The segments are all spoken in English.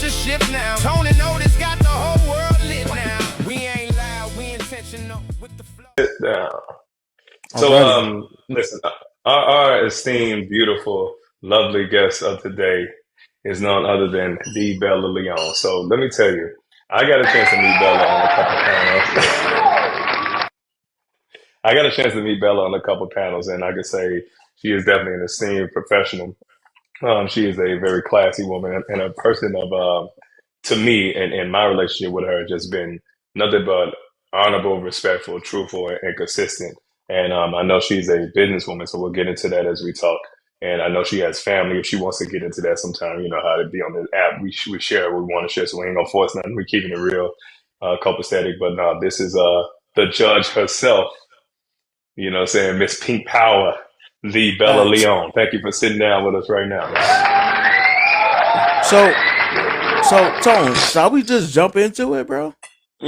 culture shift now. Tone and Otis got the whole world lit now. We ain't loud, we intentional with the flow. So, Alrighty. listen, our esteemed, beautiful, lovely guest of today is none other than the Bella Leon. So, let me tell you, I got a chance to meet Bella on a couple panels. I got a chance to meet Bella on a couple panels, and I could say she is definitely an esteemed professional. She is a very classy woman and a person of, to me, and my relationship with her has just been nothing but honorable, respectful, truthful, and consistent. And I know she's a businesswoman, so we'll get into that as we talk. And I know she has family. If she wants to get into that sometime, you know how to be on this app. We share what we want to share, so we ain't gonna force nothing. We're keeping it real, copacetic. But no, this is the judge herself. You know what I'm saying? Miss Pink Power, the Bella Facts. Leon. Thank you for sitting down with us right now. So, Tone, shall we just jump into it, bro? Shall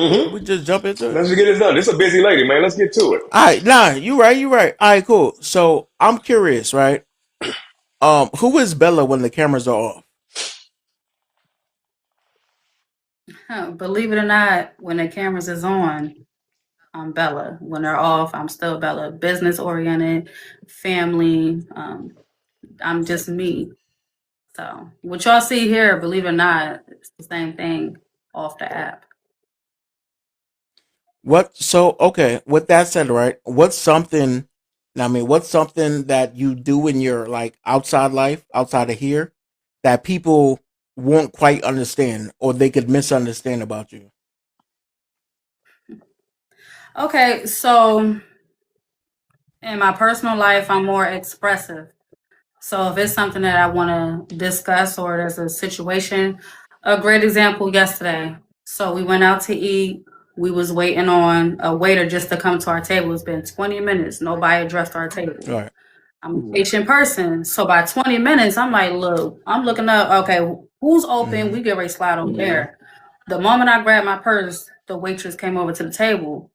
Mm-hmm. we just jump into it? Let's get this done. This is a busy lady, man. Let's get to it. All right, nah, you right, you right. All right, cool. So I'm curious, right? Who is Bella when the cameras are off? Believe it or not, when the cameras is on, I'm Bella. When they're off, I'm still Bella. Business oriented, family. I'm just me. So what y'all see here, believe it or not, it's the same thing off the app. What? So okay. With that said, right? What's something? I mean, what's something that you do in your like outside life, outside of here, that people won't quite understand or they could misunderstand about you? Okay, so in my personal life, I'm more expressive. So if it's something that I want to discuss or there's a situation, a great example yesterday. So we went out to eat. We was waiting on a waiter just to come to our table. It's been 20 minutes. Nobody addressed our table. Right. I'm a patient person. So by 20 minutes, I'm like, look, I'm looking up, okay, who's open? Mm-hmm. We get ready to slide over there. The moment I grabbed my purse, the waitress came over to the table.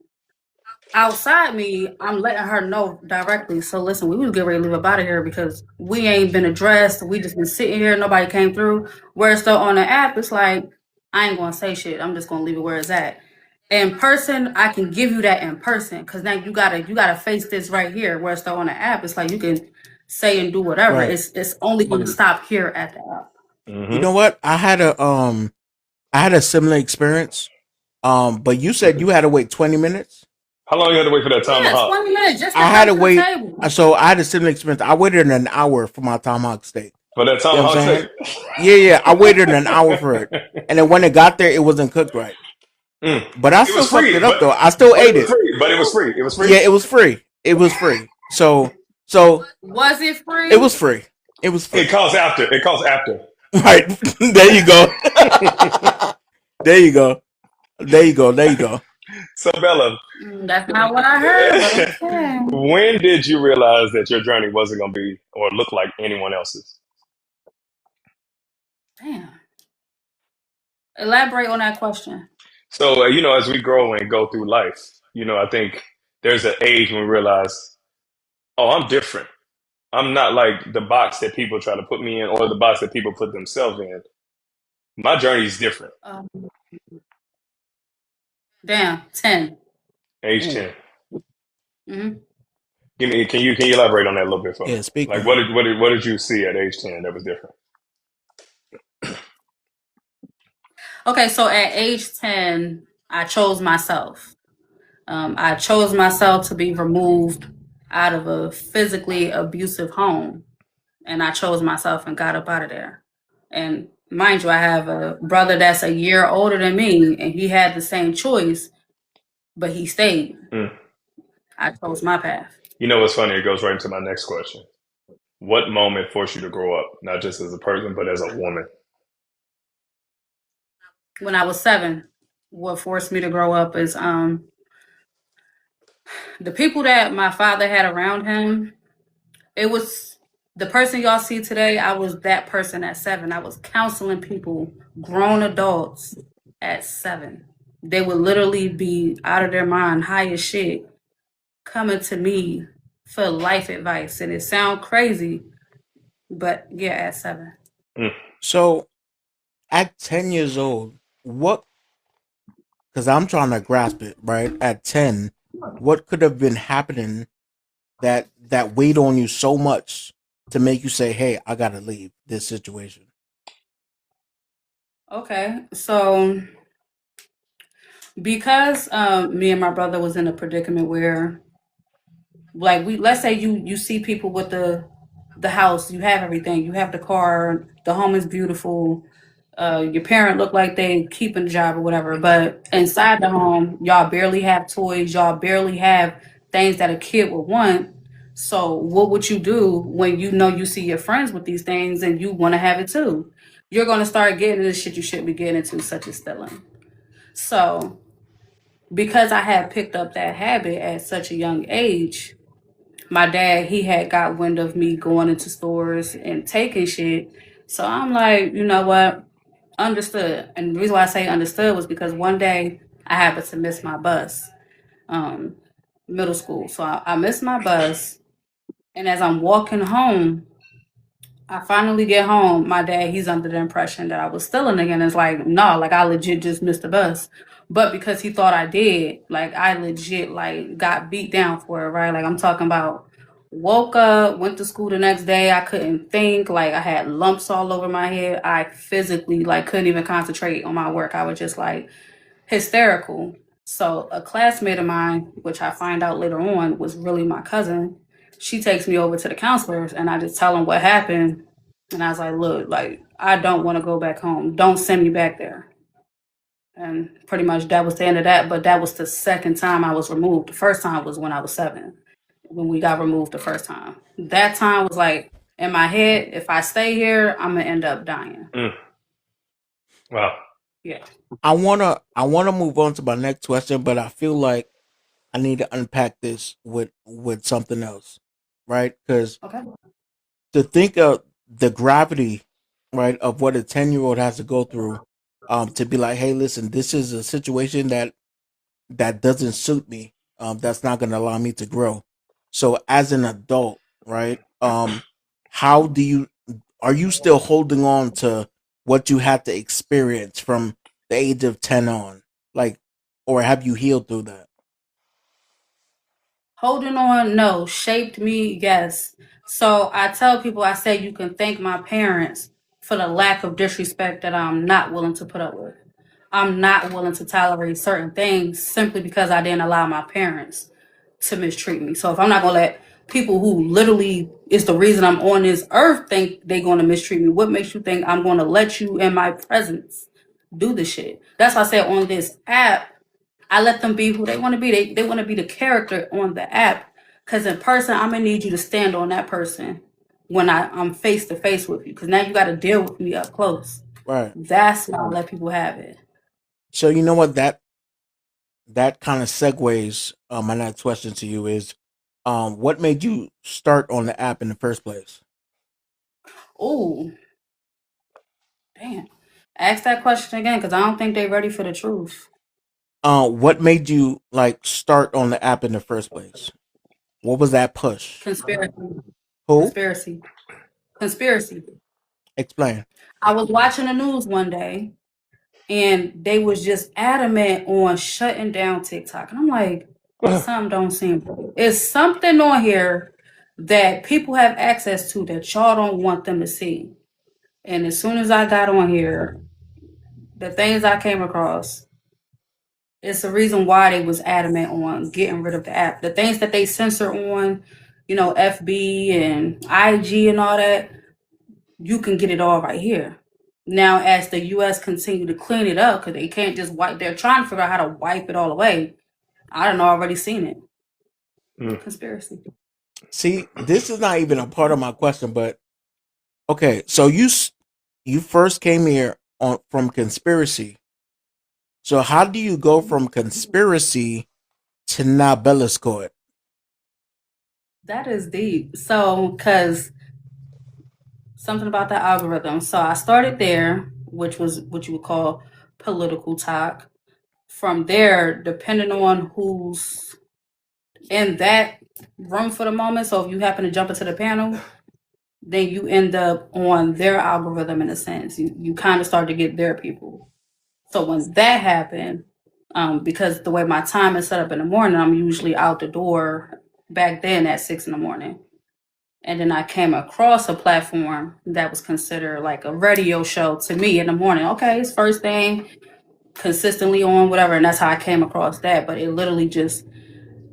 Outside me, I'm letting her know directly. So listen, we was getting ready to leave up out of here because we ain't been addressed. We just been sitting here. Nobody came through. Whereas though on the app, it's like I ain't gonna say shit. I'm just gonna leave it where it's at. In person, I can give you that in person because now you gotta face this right here. Whereas though on the app, it's like you can say and do whatever. Right. It's only gonna stop here at the app. You Mm-hmm. know what? I had a similar experience. But you said you had to wait 20 minutes. How long you had to wait for that Yeah, tomahawk? 20 minutes just to I had to come to the wait. table. So I had a similar experience. I waited an hour for my tomahawk steak. For that You know what I'm tomahawk saying? steak? Yeah. I waited an hour for it, and then when it got there, it wasn't cooked right. Mm. But I It still was fucked it free, up though. I still but it ate was it. free. But it was free. It was free. Yeah, it was free. It was free. So Was it free? it was free. It was free. It costs after. It costs after. Right. There you go. There you go. There you go. There you go. So Bella, That's not what I heard, but okay. when did you realize that your journey wasn't going to be or look like anyone else's? Damn. Elaborate on that question. So you know, as we grow and go through life, you know, I think there's an age when we realize, oh, I'm different. I'm not like the box that people try to put me in or the box that people put themselves in. My journey is different. Um, damn, 10. Age Mm. 10. hmm Can you elaborate on that a little bit for me? Yeah, speak Like on it. what did you see at age 10 that was different? Okay, so at age 10, I chose myself. I chose myself to be removed out of a physically abusive home. And I chose myself and got up out of there. And mind you, I have a brother that's a year older than me, and he had the same choice, but he stayed. Mm. I chose my path. You know what's funny? It goes right into my next question. What moment forced you to grow up, not just as a person, but as a woman? When I was 7, what forced me to grow up is the people that my father had around him. It was the person y'all see today. I was that person at 7. I was counseling people, grown adults at 7. They would literally be out of their mind, high as shit, coming to me for life advice. And it sounds crazy, but yeah, at 7. Mm. So At 10 years old, what, because I'm trying to grasp it, right? At 10, what could have been happening that weighed on you so much to make you say, "Hey, I gotta leave this situation"? Okay, so because me and my brother was in a predicament where, like, we let's say you see people with the house, you have everything, you have the car, the home is beautiful, your parent look like they keeping the job or whatever, but inside the home, y'all barely have toys, y'all barely have things that a kid would want. So what would you do when you know you see your friends with these things and you want to have it too? You're going to start getting into shit you shouldn't be getting into, such as stealing. So because I had picked up that habit at such a young age, my dad, he had got wind of me going into stores and taking shit. So I'm like, you know what? Understood. And the reason why I say understood was because one day I happened to miss my bus, um, middle school. So I missed my bus. And as I'm walking home, I finally get home. My dad, he's under the impression that I was stealing again. It's like, no, like I legit just missed the bus. But because he thought I did, like I legit like got beat down for it, right? Like I'm talking about woke up, went to school the next day. I couldn't think, like I had lumps all over my head. I physically like couldn't even concentrate on my work. I was just like hysterical. So a classmate of mine, which I find out later on was really my cousin, she takes me over to the counselors and I just tell them what happened. And I was like, look, like I don't want to go back home. Don't send me back there. And pretty much that was the end of that. But that was the second time I was removed. The first time was when I was 7, when we got removed the first time. That time was like in my head, if I stay here, I'm gonna end up dying. Mm. Wow. Yeah. I wanna move on to my next question, but I feel like I need to unpack this with something else, right? Because Okay. to think of the gravity, right, of what a 10-year-old has to go through, to be like, hey, listen, this is a situation that doesn't suit me, that's not going to allow me to grow. So as an adult, right, how do you are you still holding on to what you had to experience from the age of 10 on, like, or have you healed through that? Holding on, no. Shaped me, yes. So I tell people, I say you can thank my parents for the lack of disrespect that I'm not willing to put up with. I'm not willing to tolerate certain things simply because I didn't allow my parents to mistreat me. So if I'm not gonna let people who literally is the reason I'm on this earth think they're gonna mistreat me, what makes you think I'm gonna let you in my presence do the shit? That's why I said on this app, I let them be who they want to be. They want to be the character on the app. Because in person, I'm going to need you to stand on that person when I'm face to face with you. Because now you got to deal with me up close. Right. That's why I let people have it. So you know what, that kind of segues, my next question to you is, what made you start on the app in the first place? Oh, damn. Ask that question again because I don't think they're ready for the truth. What made you like start on the app in the first place? What was that push? Conspiracy. Who? Conspiracy. Conspiracy. Explain. I was watching the news one day and they was just adamant on shutting down TikTok. And I'm like, something don't seem right. It's something on here that people have access to that y'all don't want them to see. And as soon as I got on here, the things I came across, it's the reason why they was adamant on getting rid of the app. The things that they censor on, FB and IG and all that, you can get it all right here. Now, as the U.S. continue to clean it up, because they can't just wipe, they're trying to figure out how to wipe it all away. I don't know, already seen it. Mm. Conspiracy. See, this is not even a part of my question, but okay. So you first came here on from conspiracy. So how do you go from conspiracy to now Bella's court? That is deep. So, because something about the algorithm. So I started there, which was what you would call political talk. From there, depending on who's in that room for the moment. So if you happen to jump into the panel, then you end up on their algorithm in a sense. You kind of start to get their people. So when that happened, because the way my time is set up in the morning, I'm usually out the door back then at 6 in the morning. And then I came across a platform that was considered like a radio show to me in the morning. Okay, it's first thing, consistently on, whatever. And that's how I came across that. But it literally just,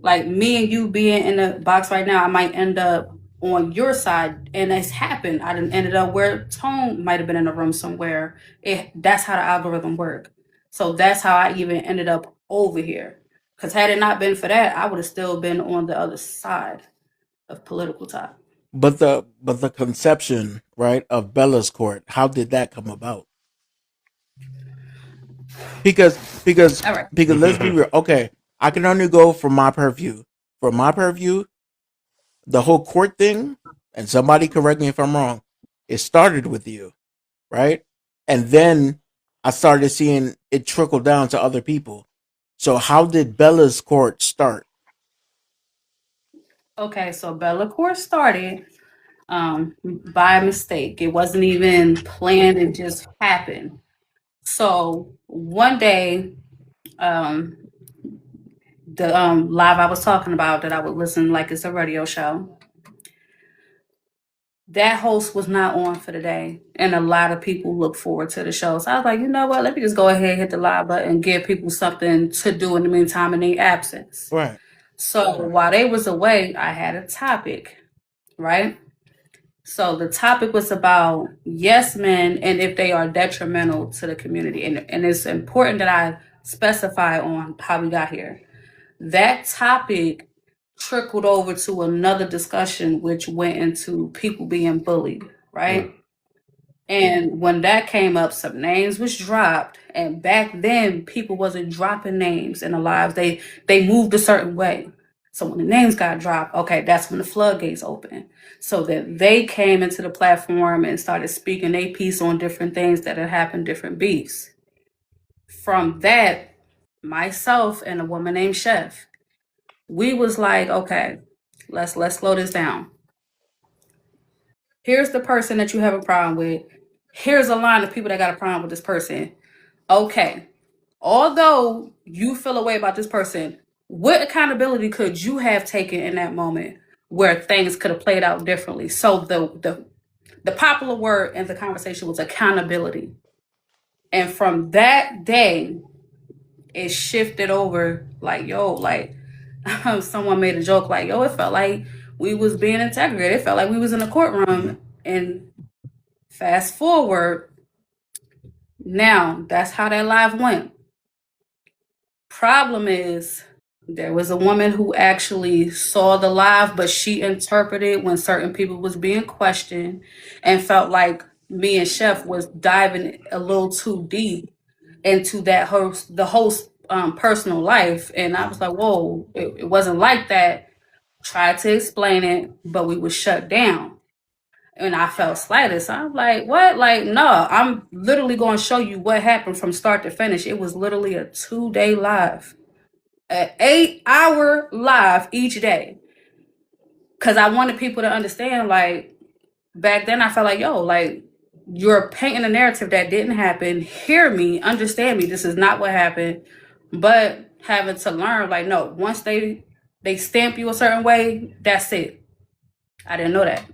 like me and you being in the box right now, I might end up on your side. And it's happened. I done ended up where Tone might have been in a room somewhere. That's how the algorithm work. So that's how I even ended up over here. Because had it not been for that, I would have still been on the other side of political talk. But the conception, right, of Bella's Court, how did that come about? Because because All right. because let's be real. Okay, I can only go from my purview. From my purview, the whole court thing, and somebody correct me if I'm wrong, it started with you, right? And then I started seeing it trickle down to other people. So how did Bella's Court start? Okay, so Bella Court started by mistake. It wasn't even planned, it just happened. So one day, um, the live I was talking about that I would listen like it's a radio show, that host was not on for the day. And a lot of people look forward to the show. So I was like, you know what? Let me just go ahead and hit the live button and give people something to do in the meantime in their absence. Right. So while they was away, I had a topic, right? So the topic was about yes men and if they are detrimental to the community. And it's important that I specify on how we got here. That topic trickled over to another discussion, which went into people being bullied, right? And when that came up, some names was dropped. And back then, people wasn't dropping names in the lives. They moved a certain way. So when the names got dropped, okay, that's when the floodgates opened. So that they came into the platform and started speaking a piece on different things that had happened, different beefs. From that, myself and a woman named Chef, we was like, okay, let's slow this down. Here's the person that you have a problem with. Here's a line of people that got a problem with this person. Okay, although you feel a way about this person, what accountability could you have taken in that moment where things could have played out differently? So the popular word in the conversation was accountability. And from that day, it shifted over like, yo, like someone made a joke like, yo, it felt like we was being integrated. It felt like we was in a courtroom. And fast forward, now that's how that live went. Problem is, there was a woman who actually saw the live, but she interpreted when certain people was being questioned and felt like me and Chef was diving a little too deep into the host personal life. And I was like, whoa, it wasn't like that. Tried to explain it, but we was shut down. And I felt slighted. So I'm like, what? Like, no, I'm literally going to show you what happened from start to finish. It was literally a 2-day live, an 8-hour live each day. Because I wanted people to understand, like, back then I felt like, yo, like, you're painting a narrative that didn't happen. Hear me, understand me. This is not what happened. But having to learn, like, no, once they stamp you a certain way, that's it. I didn't know that.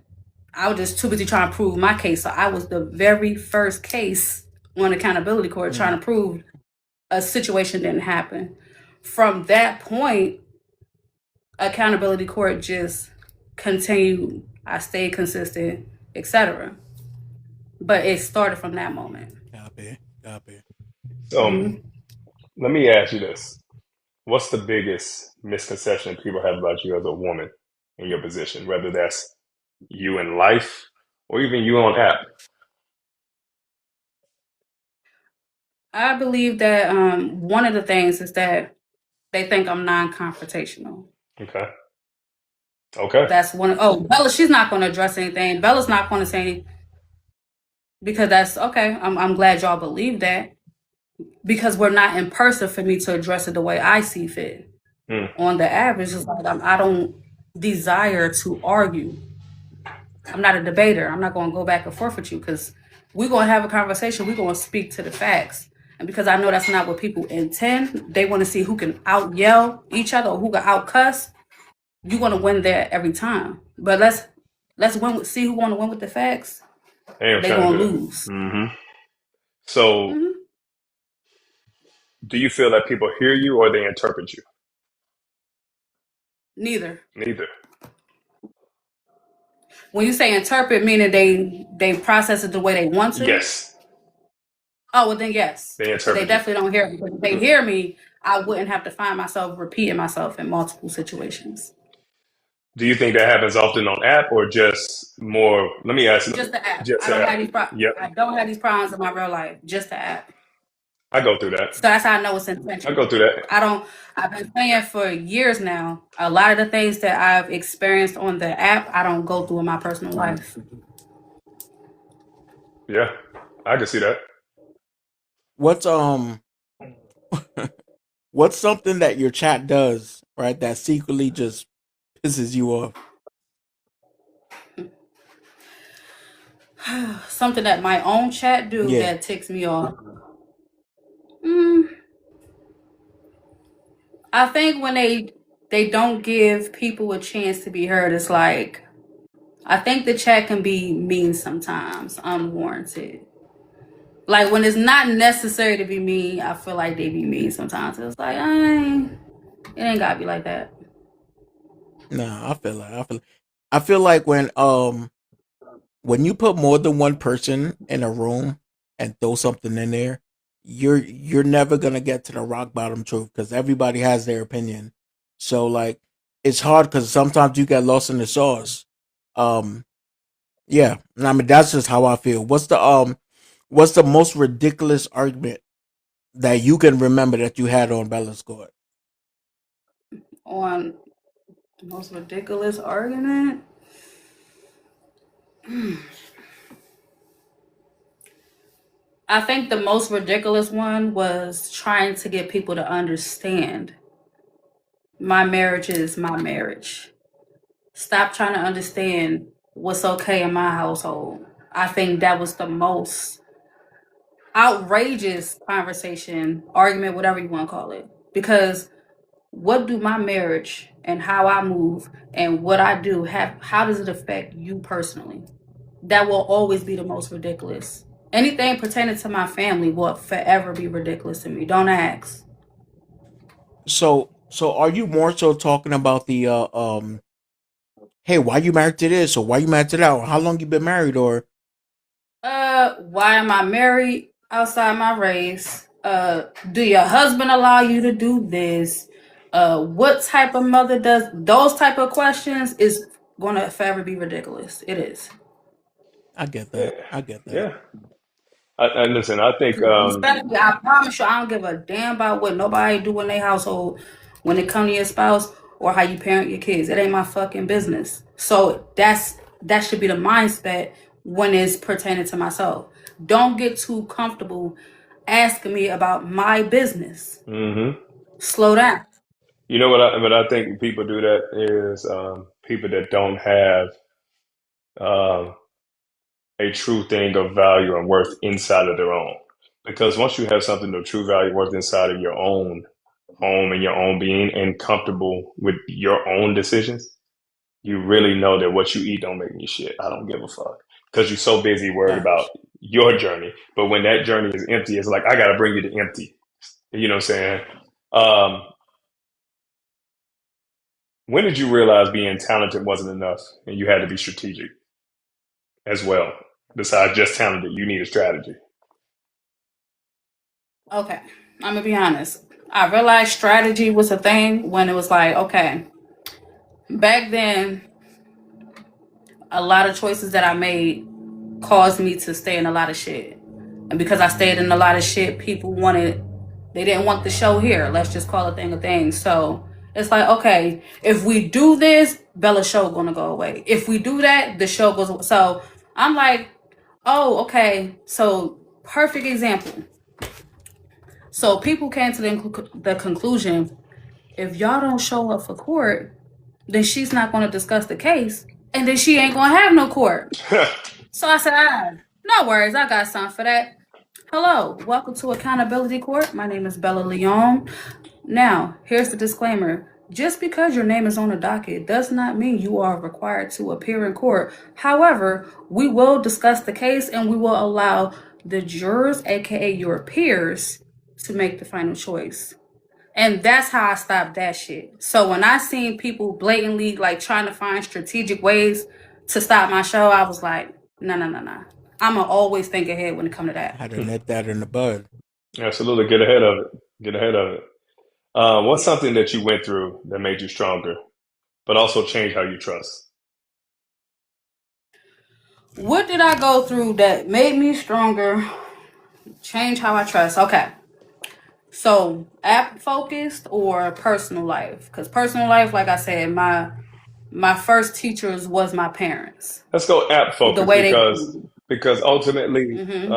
I was just too busy trying to prove my case. So I was the very first case on accountability court trying to prove a situation didn't happen. From that point, accountability court just continued. I stayed consistent, etc. But it started from that moment. Copy. So let me ask you this. What's the biggest misconception people have about you as a woman in your position, whether that's you in life or even you on app? I believe that one of the things is that they think I'm non-confrontational. Okay. That's one. Oh, Bella, she's not going to address anything. Bella's not going to say anything because that's okay. I'm glad y'all believe that because we're not in person for me to address it the way I see fit. On the average, it's like I don't desire to argue. I'm not a debater. I'm not going to go back and forth with you because we're going to have a conversation. We're going to speak to the facts. And because I know that's not what people intend, they want to see who can out yell each other or who can out cuss. You're going to win there every time. But let's see who want to win with the facts. They ain't They trying to going to do that. lose. So, Hmm. do you feel that people hear you or they interpret you? Neither. Neither. When you say interpret, meaning they process it the way they want to. Yes, Oh, well then yes, they because they interpret you. definitely don't hear me. If they hear me, I wouldn't have to find myself repeating myself in multiple situations. Do you think that happens often on app or just more? Let me ask. Just the app. Just I don't app. have these Yep, I don't have these problems in my real life. Just the app. I go through that. So that's how I know it's I go intentional. through that. I don't. I've been saying for years now. A lot of the things that I've experienced on the app, I don't go through in my personal life. Yeah, I can see that. What's what's something that your chat does, right, that secretly just pisses you off? Something that my own chat do Yeah. that ticks me off. Mm, I think when they don't give people a chance to be heard, it's like I think the chat can be mean sometimes, unwarranted. Like when it's not necessary to be mean, I feel like they be mean sometimes. It's like, it ain't gotta be like that. No, I feel like when you put more than one person in a room and throw something in there, you're never gonna get to the rock bottom truth because everybody has their opinion. So like it's hard because sometimes you get lost in the sauce. Um, yeah, I mean that's just how I feel. What's the most ridiculous argument that you can remember that you had on Bella's Court? On the most ridiculous argument, I think the most ridiculous one was trying to get people to understand my marriage is my marriage. Stop trying to understand what's okay in my household. I think that was the most outrageous conversation, argument, whatever you want to call it. Because what do my marriage and how I move and what I do have, how does it affect you personally? That will always be the most ridiculous. Anything pertaining to my family will forever be ridiculous to me. Don't ask. So are you more so talking about the hey, why you married to this or why you married to that or how long you been married or Why am I married outside my race? Do your husband allow you to do this? What type of mother does those type of questions is gonna forever be ridiculous. It is. I get Yeah, that. I get that. yeah. And listen, I think Respectfully, I promise you, I don't give a damn about what nobody do in their household when it come to your spouse or how you parent your kids. It ain't my fucking business. So that should be the mindset when it's pertaining to myself. Don't get too comfortable asking me about my business. hmm Slow down. you know what I think people do that is people that don't have um, a true thing of value and worth inside of their own. Because once you have something of true value worth inside of your own home and your own being and comfortable with your own decisions, you really know that what you eat don't make me shit. I don't give a fuck. Because you're so busy worried about Facts. your journey. But when that journey is empty, it's like, I got to bring you to empty. You know what I'm saying? Um, when did you realize being talented wasn't enough and you had to be strategic as well? Besides just talented, you need a strategy. Okay. I'm gonna be honest. I realized strategy was a thing when it was like, okay, back then a lot of choices that I made caused me to stay in a lot of shit. And because I stayed in a lot of shit, they didn't want the show here. Let's just call a thing a thing. So it's like, okay, if we do this, Bella's show gonna go away. If we do that, the show goes away. So I'm like, oh, okay. So perfect example. So people came to the conclusion, if y'all don't show up for court, then she's not going to discuss the case And then she ain't gonna have no court. So I said, no worries, I got something for that. Hello, welcome to Accountability Court. My name is Bella Leon. Now, here's the disclaimer. Just because your name is on the docket does not mean you are required to appear in court. However, we will discuss the case and we will allow the jurors, aka your peers, to make the final choice. And that's how I stopped that shit. So when I seen people blatantly like trying to find strategic ways to stop my show, I was like, no, no, no, no. I'ma always think ahead when it comes to that. Had to nip that in the bud. Absolutely. Get ahead of it. Get ahead of it. What's something that you went through that made you stronger, but also changed how you trust? What did I go through that made me stronger? Change how I trust. Okay. So app focused or personal life? Because personal life, like I said, my first teachers was my parents. Let's go app The focus way they because ultimately, mm-hmm.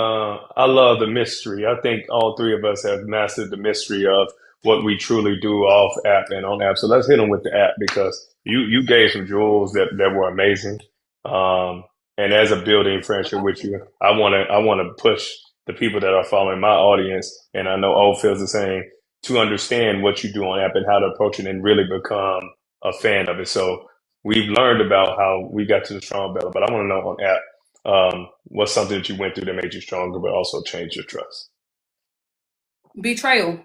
I love the mystery. I think all three of us have mastered the mystery of what we truly do off app and on app. So let's hit them with the app because you gave some jewels that were amazing. Um, and as a building friendship with you, I wanna push the people that are following my audience, and I know O feels the same, to understand what you do on app and how to approach it and really become a fan of it. So we've learned about how we got to the strong Bella, but I want to know on app, what's something that you went through that made you stronger, but also changed your trust? Betrayal.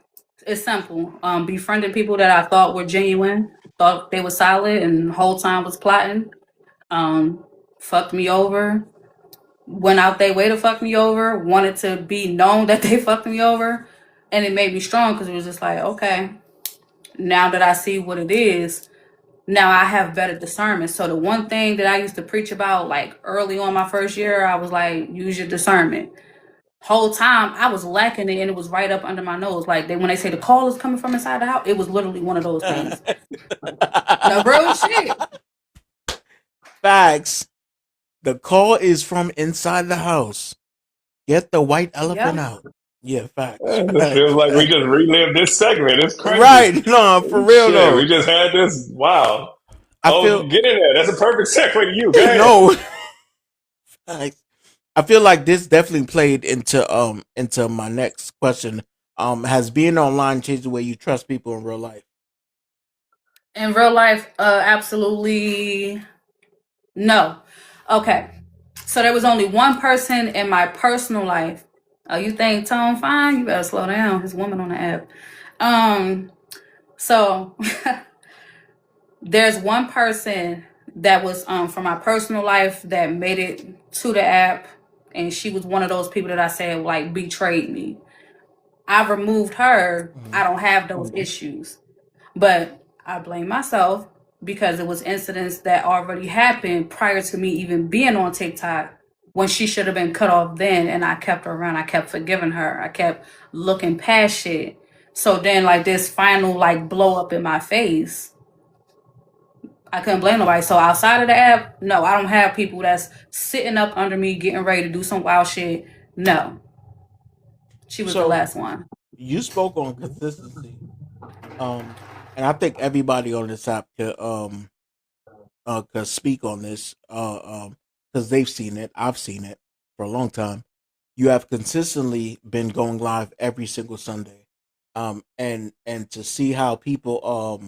It's simple. Befriending people that I thought were genuine, thought they were solid, and the whole time was plotting. Um, Fucked me over. Went out their way to fuck me over. Wanted to be known that they fucked me over, and it made me strong because it was just like, okay, now that I see what it is, now I have better discernment. So the one thing that I used to preach about, like early on my first year, I was like, use your discernment. Whole time I was lacking it, and it was right up under my nose. Like when they say the call is coming from inside the house, it was literally one of those things. No real shit. Facts. The call is from inside the house. Get the white elephant Yep. out. Yeah, facts. It feels like we just relived this segment. It's crazy. Right. No, for real Shit, though. we just had this. Wow. I Oh, feel get in there. That's a perfect segue to you. Go ahead. no. Facts. I feel like this definitely played into my next question. Has being online changed the way you trust people in real life? In real life, absolutely no. Okay. So there was only one person in my personal life. Oh, you think Tone fine? You better slow down. His woman on the app. So there's one person that was from my personal life that made it to the app, and she was one of those people that I said like betrayed me. I removed her. I don't have those issues. But I blame myself because it was incidents that already happened prior to me even being on TikTok when she should have been cut off then, and I kept her around. I kept forgiving her. I kept looking past shit. So then like this final like blow up in my face, I couldn't blame nobody. So outside of the app, no, I don't have people that's sitting up under me getting ready to do some wild shit. No. She was the So last one. you spoke on consistency. And I think everybody on this app could speak on this. Because they've seen it. I've seen it for a long time. You have consistently been going live every single Sunday. And to see how people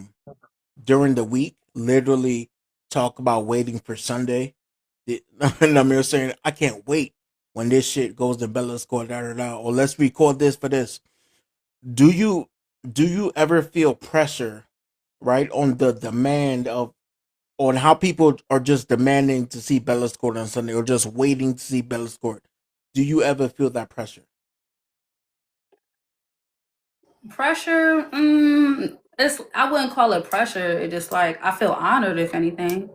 during the week literally talk about waiting for Sunday. And I'm saying I can't wait when this shit goes to Bella's Court, da da da, or let's record this for this. Do you ever feel pressure, right, on the demand of on how people are just demanding to see Bella's Court on Sunday or just waiting to see Bella's Court? Do you ever feel that pressure? Pressure, it's I wouldn't call it pressure. It just like I feel honored if anything.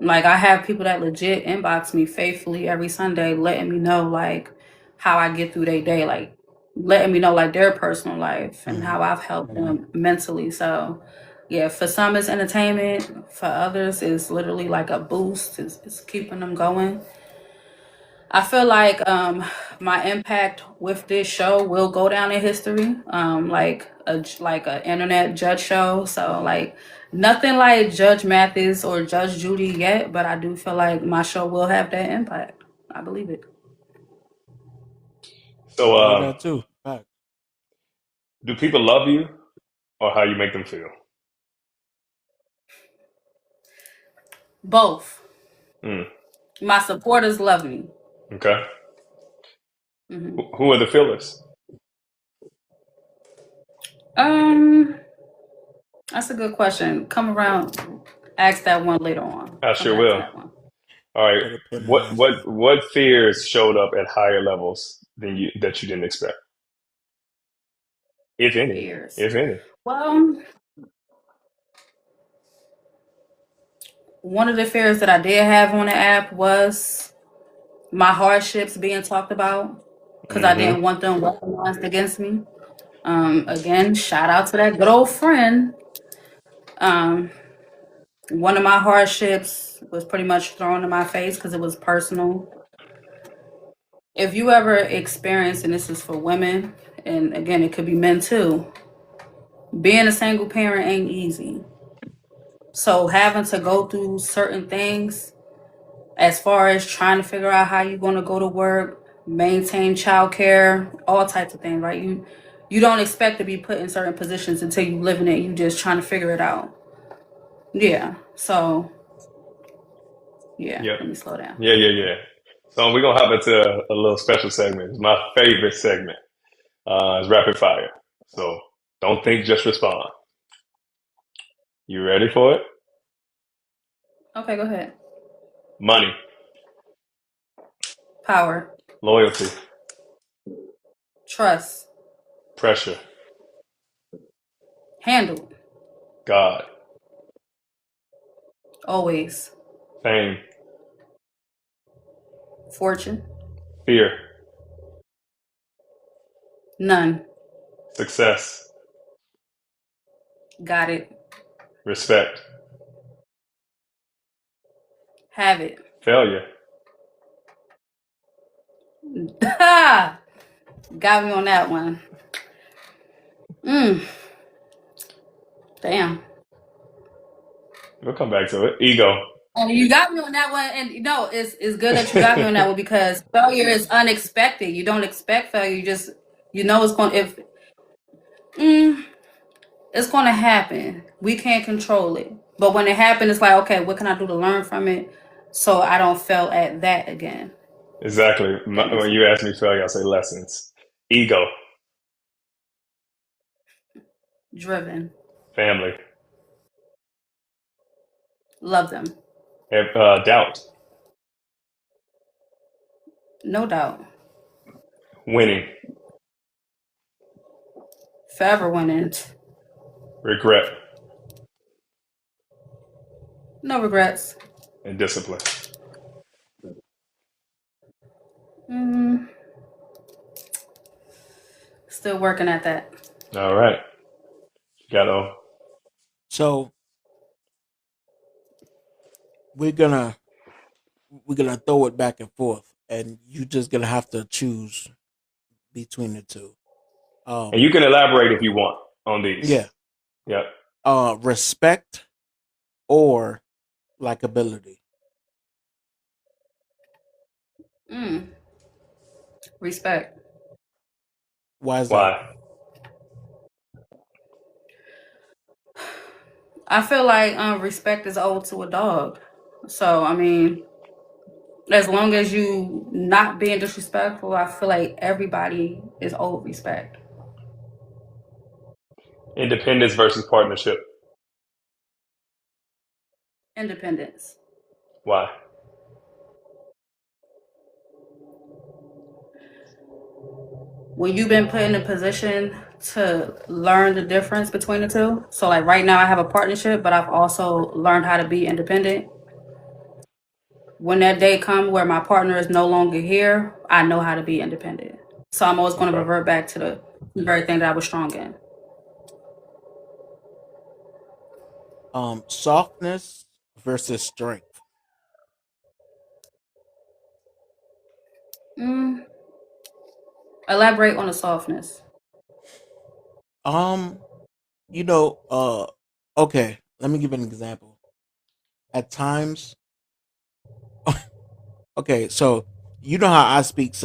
Like I have people that legit inbox me faithfully every Sunday, letting me know like how I get through their day, like letting me know like their personal life and Mm-hmm. how I've helped them mentally. So yeah, for some it's entertainment, for others it's literally like a boost. It's keeping them going. I feel like my impact with this show will go down in history. Like like a internet judge show. So like nothing like Judge Mathis or Judge Judy yet, but I do feel like my show will have that impact. I believe it. So, believe that too. Fact. do people love you or how you make them feel? Both. Mm, My supporters love me. okay. Hmm. Who are the fillers? Um, that's a good question. Come around, ask that one later on. I Come sure back to will. that one. All right. Put a pin in What that. what what fears showed up at higher levels than you didn't expect, if any, Fears. if any? Well, one of the fears that I did have on the app was my hardships being talked about because I Mm-hmm. didn't want them weaponized against me. Again, shout out to that good old friend. Um, one of my hardships was pretty much thrown in my face because it was personal. If you ever experience, and this is for women, and again, it could be men too, being a single parent ain't easy. So having to go through certain things as far as trying to figure out how you're going to go to work, maintain childcare, all types of things, right? You don't expect to be put in certain positions until you live in it. You just trying to figure it out. Yeah. So yeah, Yep. let me slow down. Yeah. So we're gonna hop into a little special segment. It's my favorite segment. It's rapid fire. So don't think, just respond. You ready for it? Okay, go ahead. Money, Power, loyalty, trust, pressure, handled, God, always, fame, fortune, fear, none, success, got it, respect, have it. failure. Got me on that one. Mm, damn. We'll come back to it. Ego. And you got me on that one, and it's good that you got me on that one because failure is unexpected. You don't expect failure. You know it's going if mm, it's going to happen. We can't control it, but when it happens, it's like okay, what can I do to learn from it so I don't fail at that again? Exactly. That makes When sense. you ask me failure, I say lessons. Ego, Driven, family, love them, doubt, no doubt, winning, forever winning, regret, no regrets. and discipline. Mm, still working at that. All right. Got to. So we're gonna we're gonna throw it back and forth, and you just gonna have to choose between the two. And Um, you can elaborate if you want on these. yeah. Yep. Respect or likability. Mm, respect. Why is that? Why? I feel like respect is owed to a dog. So I mean, as long as you not being disrespectful, I feel like everybody is owed respect. Independence versus partnership. Independence. Why? When you've been put in a position to learn the difference between the two. So like right now I have a partnership, but I've also learned how to be independent. When that day comes where my partner is no longer here, I know how to be independent. So I'm always going to Okay. revert back to the very thing that I was strong in. Softness versus strength. Mm, elaborate on the softness. Um, you know, okay, let me give an example. At times, okay, so you know how I speak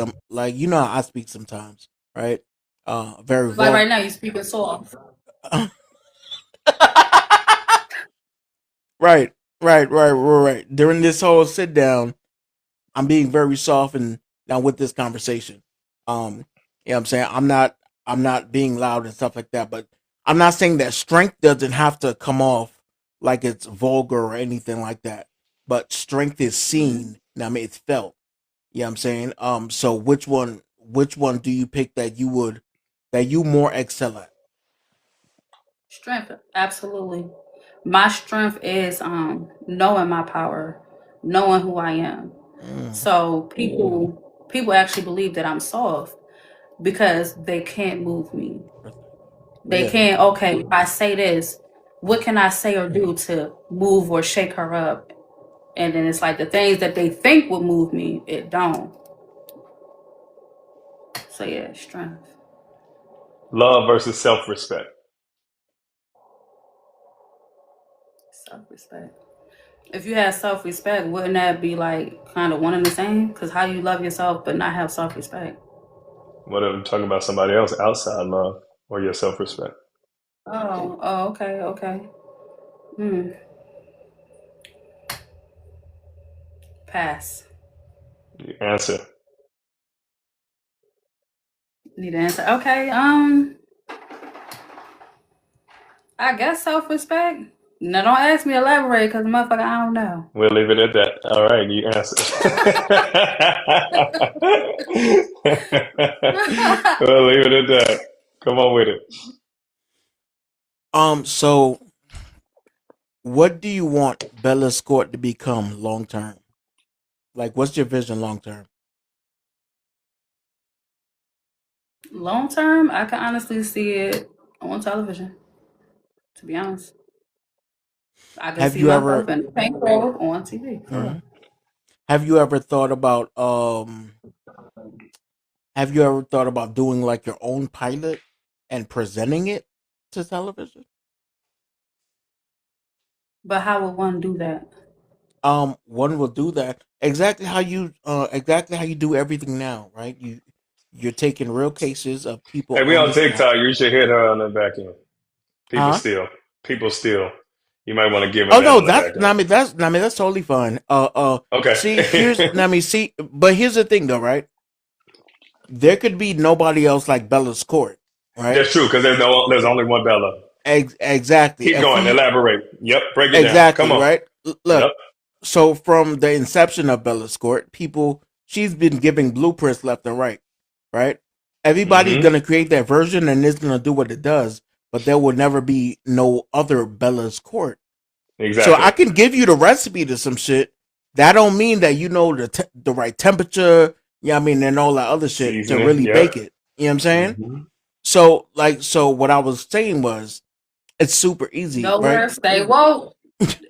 you know how I speak sometimes, right? Very Like vulgar. right now, you speaking soft. Right, right. During this whole sit down, I'm being very soft and now with this conversation. You know what I'm saying? I'm not being loud and stuff like that, but I'm not saying that strength doesn't have to come off like it's vulgar or anything like that. But strength is Mhm. seen. I mean it's felt. You know what I'm saying? So which one do you pick that you more excel at? Strength, absolutely. My strength is knowing my power, knowing who I am. Mm, So people actually believe that I'm soft because they can't move me. They yeah. can't. Okay, if I say this, what can I say or do to move or shake her up? And then it's like the things that they think would move me, it don't. So yeah, strength, Love versus self-respect. self respect. If you had self respect, wouldn't that be like kind of one and the same? Because how you love yourself but not have self respect? What I'm talking about somebody else outside love or your self-respect. Oh, okay, okay. Hmm. Pass. You answer. Need to answer. Okay. I guess self respect. Now don't ask me to elaborate because motherfucker, I don't know. We'll leave it at that. All right, you answer. We'll leave it at that. Come on with it. So what do you want Bella Scott to become long term? Like, what's your vision long term? Long term, I can honestly see it on television. To be honest, I can Have see you myself ever in the paint role on TV for real. mhm. Have you ever thought about have you ever thought about doing like your own pilot and presenting it to television? But how would one do that? One will do that exactly how you do everything now, right? You're taking real cases of people Hey, we on on this app. TikTok. You should hit her on the back end. People Huh? steal. People steal. You might want to give her Oh that no, on the back end. that's totally fine. See, here's Okay. I mean, see, but here's the thing though, right? There could be nobody else like Bella's Court, right? That's true because there's only one Bella. Exactly. Keep And going. from Elaborate. Yep. Break it down. Come exactly on. right. Yep. Look, so from the inception of Bella's Court, she's been giving blueprints left and right, right? Everybody's Mm-hmm. gonna create that version and it's gonna do what it does, but there will never be no other Bella's Court. So Exactly. I can give you the recipe to some shit. That don't mean that you know the right temperature. Yeah, I mean, and all that other shit to Seasoning. really Yep. bake it. You know what I'm saying? Mm-hmm. So what I was saying was, it's super easy, right? Nowhere, stay woke.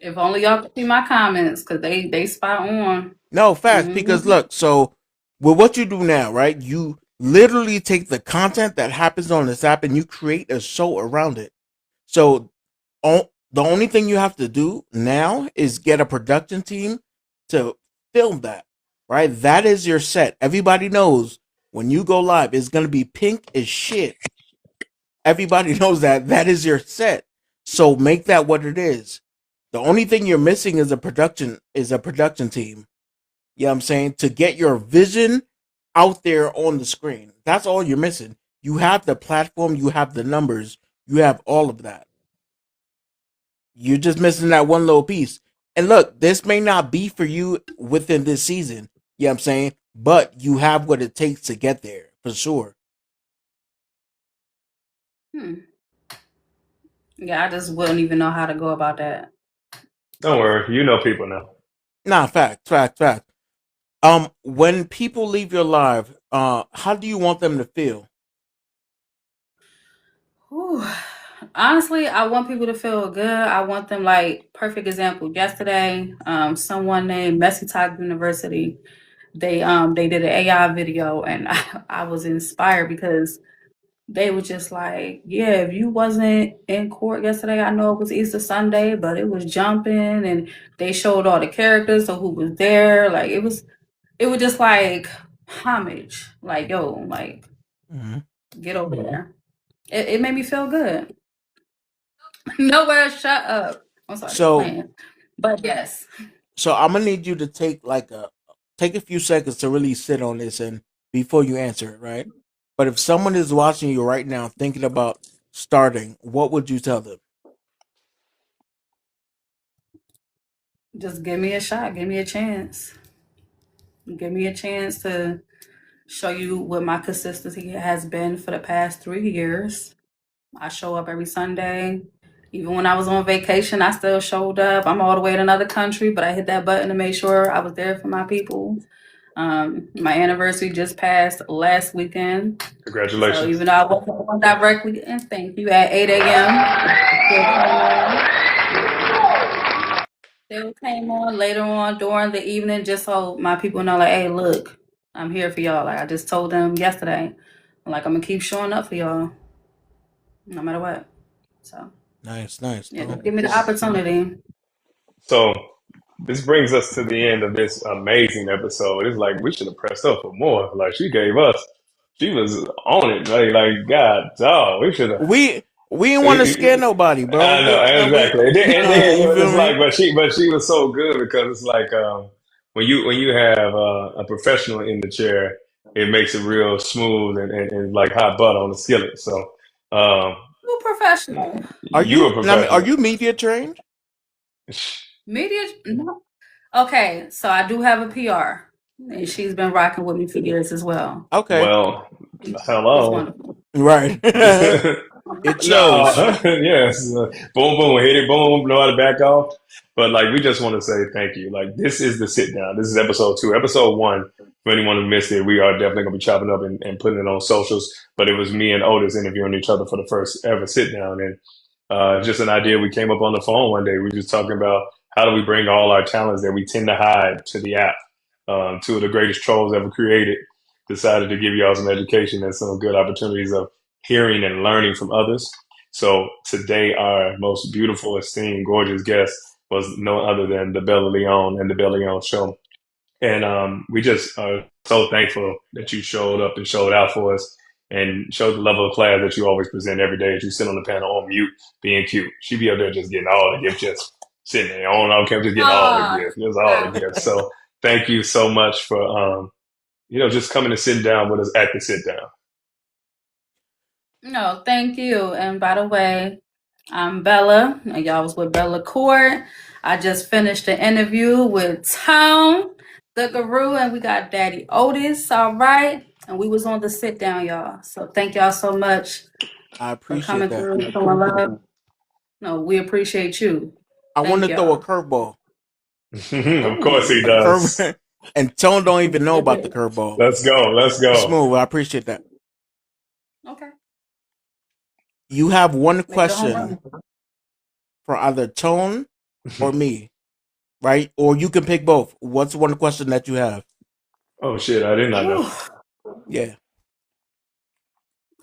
If only y'all could see my comments, cause they spot on. No facts, because Hmm. look, so with what you do now, right? You literally take the content that happens on this app and you create a show around it. So the only thing you have to do now is get a production team to film that, right? That is your set. Everybody knows when you go live, it's gonna be pink as shit. Everybody knows that is your set. So make that what it is. The only thing you're missing is a production team. You know what I'm saying? To get your vision out there on the screen. That's all you're missing. You have the platform, you have the numbers, you have all of that. You're just missing that one little piece. And look, this may not be for you within this season. You know what I'm saying? But you have what it takes to get there, for sure. Hmm. Yeah, I just wouldn't even know how to go about that. Don't worry. You know people now. Nah, fact. When people leave your live, how do you want them to feel? Whew. Honestly, I want people to feel good. I want them like perfect example. Yesterday, someone named Messy Talk University, they did an AI video and I was inspired because they were just like, yeah, if you wasn't in court yesterday, I know it was Easter Sunday, but it was jumping, and they showed all the characters of who was there. Like it was just like homage. Like, yo, like Mhm. get over there. It made me feel good. Nowhere, shut up. I'm sorry, just So playing. But yes, so I'm gonna need you to take a few seconds to really sit on this and before you answer it, right? But if someone is watching you right now thinking about starting, what would you tell them? just give me a shot, give me a chance. Give me a chance to show you what my consistency has been for the past 3 years. I show up every Sunday. Even when I was on vacation, I still showed up. I'm all the way in another country, but I hit that button to make sure I was there for my people. My anniversary just passed last weekend. So Congratulations. even though I wasn't on directly, and thank you, at 8 a.m., still came on later on during the evening just so my people know, like, hey, look, I'm here for y'all. Like I just told them yesterday, like I'm gonna keep showing up for y'all no matter what. So Nice. yeah, No, just give me the opportunity. So this brings us to the end of this amazing episode. It's like we should have pressed up for more. Like she was on it. Like God, dog, we should have. we didn't want to scare nobody, bro. I know We exactly. And then you feel it's like, me? but she was so good because it's like when you have a professional in the chair, it makes it real smooth and like hot butter on the skillet. So um, You professional. you a Are professional. you media trained? Media. No. Okay, so I do have a PR, and she's been rocking with me for years as well. Okay. Well, She's hello. wonderful. Right. It No, shows. yes. Boom, boom, hit it, boom, know how to back off. But like, we just want to say thank you. Like, this is the sit down. This is episode 2. Episode 1, for anyone who missed it, we are definitely going to be chopping up and putting it on socials. But it was me and Otis interviewing each other for the first ever sit down. And just an idea we came up on the phone one day. We were just talking about how do we bring all our talents that we tend to hide to the app. Two of the greatest trolls ever created decided to give y'all some education and some good opportunities of hearing and learning from others. So today, our most beautiful, esteemed, gorgeous guest was no other than the Bella Leon and the Bella Leon Show. And we just are so thankful that you showed up and showed out for us and showed the level of class that you always present every day as you sit on the panel on mute, being cute. She be up there just getting all the gifts, just sitting there on camera, just getting all the Oh, gifts. Just all the stop. gifts. So thank you so much for just coming to sit down with us at the sit down. No, thank you. And by the way, I'm Bella, and y'all was with Bella Court. I just finished the interview with Tone, the Guru, and we got Daddy Otis. All right, and we was on the sit down, y'all. So thank y'all so much I for appreciate coming that. through and showing love. No, we appreciate you. I want Thank to throw a y'all. curveball. Of course Ooh. he A curve does. and Tone don't even know about the curveball. Let's go. Let's go. Smooth, I appreciate that. Okay, You have one make it a home question run. for either Tone or me, right? Or you can pick both. What's one question that you have? Oh shit, I did not know. Whew. Yeah.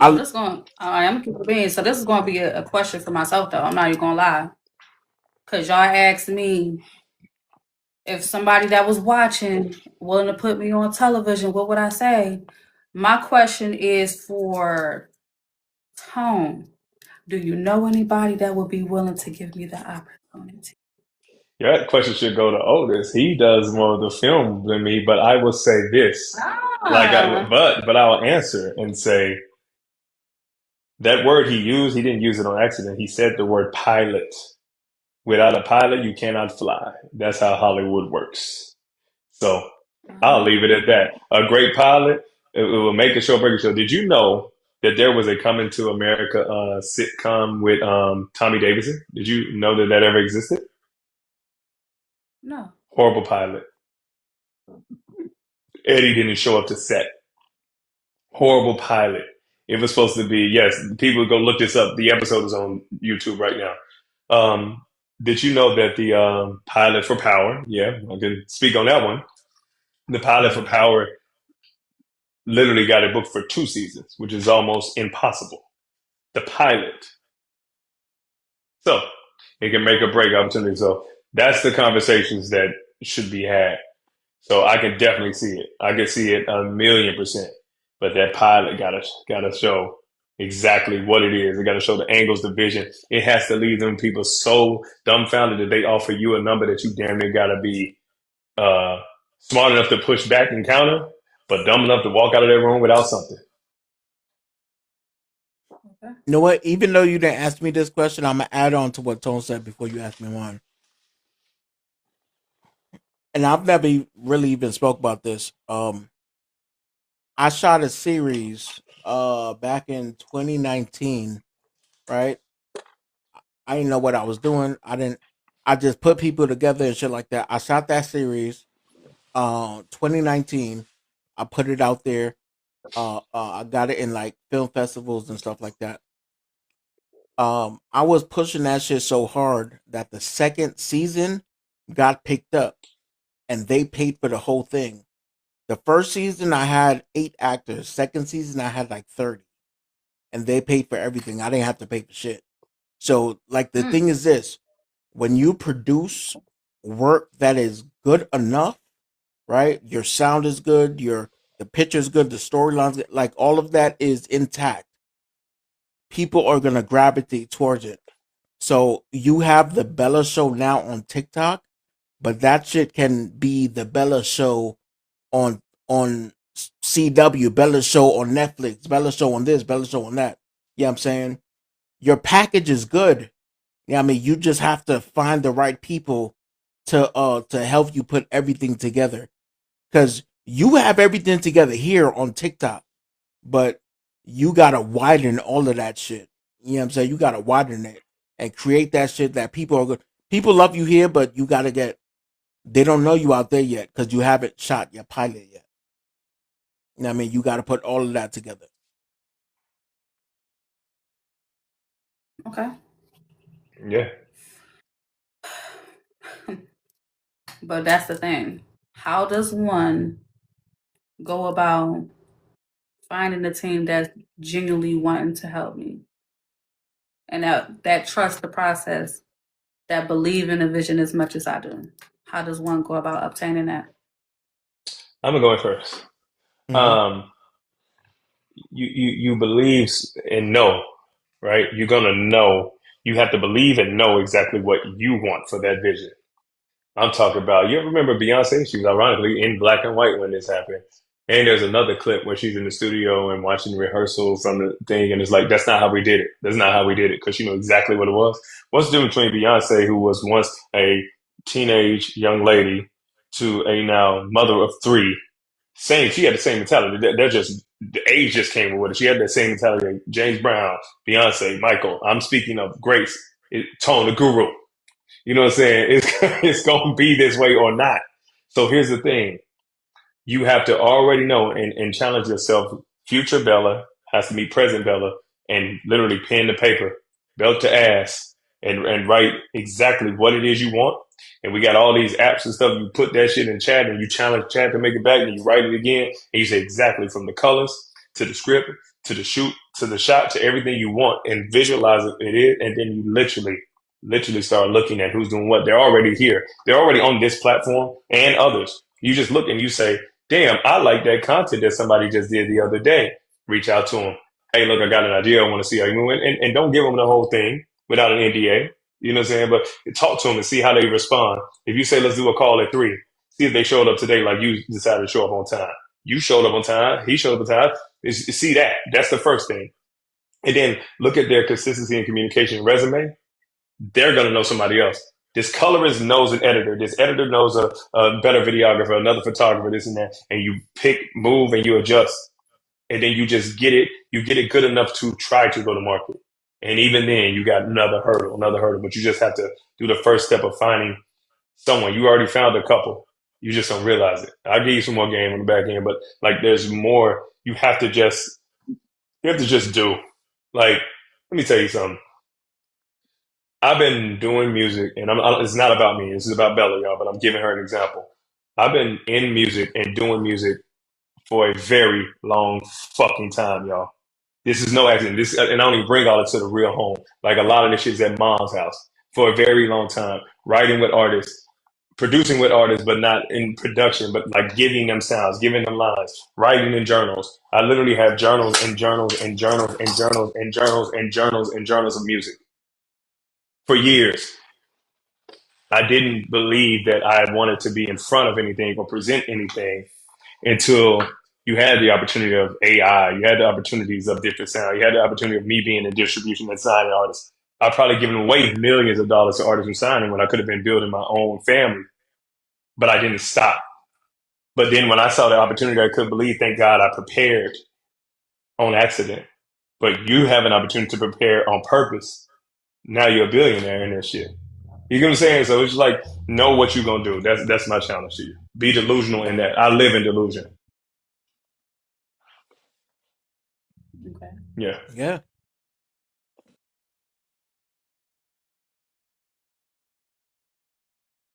Oh, I this going. I'm gonna keep it being. So this is going to be a question for myself, though. I'm not even gonna lie, cause y'all asked me if somebody that was watching willing to put me on television, what would I say? My question is for Tone. Do you know anybody that would be willing to give me the opportunity? Yeah, that question should go to Otis. He does more of the film than me, but I will say this. Ah, But I'll answer and say that word he used, he didn't use it on accident. He said the word pilot. Without a pilot, you cannot fly. That's how Hollywood works. So I'll leave it at that. A great pilot, it will make a show, break a show. Did you know that there was a Coming to America sitcom with Tommy Davidson? Did you know that that ever existed? no. Horrible pilot. Eddie didn't show up to set. Horrible pilot. It was supposed to be, yes, people go look this up. The episode is on YouTube right now. Did you know that the pilot for Power, yeah, I can speak on that one. The pilot for yeah. Power literally got it booked for 2 seasons, which is almost impossible. The pilot. So it can make or break opportunity. So that's the conversations that should be had. So I can definitely see it. I can see it 1,000,000%. But that pilot gotta show exactly what it is. It gotta show the angles, the vision. It has to leave them people so dumbfounded that they offer you a number that you damn near gotta be uh, smart enough to push back and counter, but dumb enough to walk out of that room without something. Okay. You know what? Even though you didn't ask me this question, I'm gonna add on to what Tone said before you ask me one. And I've never really even spoke about this. I shot a series back in 2019, right? I didn't know what I was doing. I just put people together and shit like that. I shot that series 2019. I put it out there. I got it in like film festivals and stuff like that. I was pushing that shit so hard that the second season got picked up and they paid for the whole thing. The first season I had 8 actors. Second season I had like 30, and they paid for everything. I didn't have to pay for shit. So like the thing is this: when you produce work that is good enough, right? Your sound is good, the picture's good, the storyline's good, like all of that is intact. People are gonna gravitate towards it. So you have the Bella Show now on TikTok, but that shit can be the Bella Show on CW, Bella Show on Netflix, Bella Show on this, Bella Show on that. You know what I'm saying? Your package is good. Yeah, I mean, you just have to find the right people to help you put everything together. Because you have everything together here on TikTok, but you gotta widen all of that shit. You know what I'm saying? You gotta widen it and create that shit that people are good. People love you here, but you gotta get. They don't know you out there yet because you haven't shot your pilot yet. You know what I mean? You gotta put all of that together. Okay. Yeah. But that's the thing. How does one go about finding a team that's genuinely wanting to help me and that trust the process, that believe in the vision as much as I do? How does one go about obtaining that? I'm gonna go in first. Mm-hmm. Um, you believe and know, right? You're gonna know. You have to believe and know exactly what you want for that vision. I'm talking about. You remember Beyonce? She was ironically in black and white when this happened. And there's another clip where she's in the studio and watching rehearsal from the thing, and it's like, that's not how we did it. That's not how we did it, because she knew exactly what it was. What's the difference between Beyonce, who was once a teenage young lady, to a now mother of three? Same, she had the same mentality. They're just the age just came with it. She had that same mentality. James Brown, Beyonce, Michael. I'm speaking of Grace, Tone, the Guru. You know what I'm saying? It's going to be this way or not. So here's the thing. You have to already know and challenge yourself. Future Bella has to meet present Bella and literally pen to paper, belt to ass, and write exactly what it is you want. And we got all these apps and stuff. You put that shit in chat and you challenge chat to make it back, and you write it again. And you say exactly from the colors to the script to the shoot to the shot to everything you want, and visualize it is. And then you literally start looking at who's doing what. They're already here. They're already on this platform and others. You just look and you say, damn, I like that content that somebody just did the other day. Reach out to them. Hey, look, I got an idea. I want to see how you move. And don't give them the whole thing without an NDA. You know what I'm saying? But talk to them and see how they respond. If you say, let's do a call at 3, see if they showed up today like you decided to show up on time. You showed up on time. He showed up on time. See that. That's the first thing. And then look at their consistency and communication resume. They're going to know somebody else. This colorist knows an editor. This editor knows a better videographer, another photographer, this and that. And you pick, move, and you adjust. And then you just get it. You get it good enough to try to go to market. And even then, you got another hurdle. But you just have to do the first step of finding someone. You already found a couple. You just don't realize it. I'll give you some more game on the back end, but like there's more. You have to just do. Like, let me tell you something. I've been doing music, and it's not about me. This is about Bella, y'all, but I'm giving her an example. I've been in music and doing music for a very long fucking time, y'all. This is no accident. This, and I don't even bring all it to the real home. Like a lot of this shit is at mom's house for a very long time. Writing with artists, producing with artists, but not in production, but like giving them sounds, giving them lines, writing in journals. I literally have journals and journals and journals and journals and journals and journals and journals of music for years. I didn't believe that I wanted to be in front of anything or present anything until you had the opportunity of AI, you had the opportunities of different sound, you had the opportunity of me being in distribution and signing artists. I've probably given away millions of dollars to artists and signing when I could have been building my own family, but I didn't stop. But then when I saw the opportunity, I couldn't believe, thank God I prepared on accident. But you have an opportunity to prepare on purpose. Now you're a billionaire in this shit. You get what I'm saying? So it's just like, know what you're going to do. That's my challenge to you. Be delusional in that. I live in delusion. Okay. Yeah. Yeah.